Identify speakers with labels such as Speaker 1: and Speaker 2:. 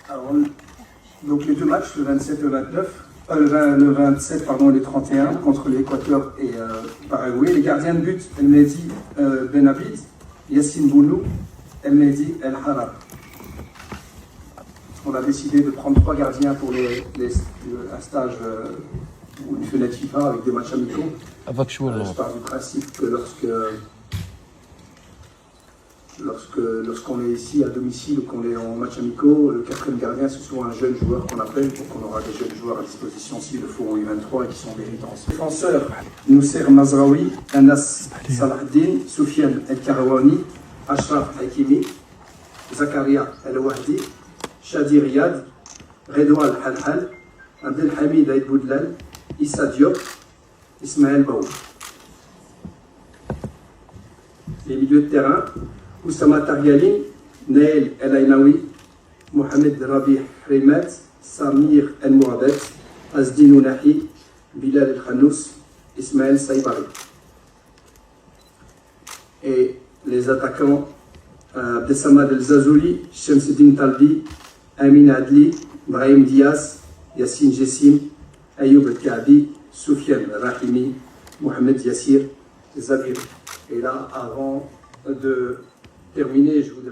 Speaker 1: Alors, donc les deux matchs, le 27 et le 29, le 27 pardon, et le 31 contre l'Équateur et Paraguay. Les gardiens de but, El Mehdi Ben Abid, Yassine Bounou, El Mehdi El Harab. On a décidé de prendre 3 gardiens pour un stage ou une fenêtre FIFA avec des matchs amicaux. Je pars du principe que lorsqu'on est ici à domicile ou qu'on est en match amicaux, le 4e gardien, c'est souvent un jeune joueur qu'on appelle, donc on aura des jeunes joueurs à disposition s'il le faut en U23 et qui sont méritants. Défenseurs, Nousser Mazraoui, Anas Salahdin, Soufiane El Karawani, Ashraf Hakimi, Zakaria El Wahdi, Shadi Riyad, Redouan Al Halhal, Abdelhamid Aïd Boudlal, Issa Diop, Ismaël Baou. Les milieux de terrain, Oussama Tarialin, Naël El Ainaoui, Mohamed Rabi Hrimat, Samir El Mouadet, Azdin Ounahi, Bilal El Khanous, Ismaël Saïbari. Et les attaquants, Abdesamad El Zazouli, Shamsuddin Talbi, Amin Adli, Brahim Diaz, Yassine Jessim, Ayoub El Kaabi, Soufiane Rahimi, Mohamed Yassir Zabir. Et là, avant de terminer, je voudrais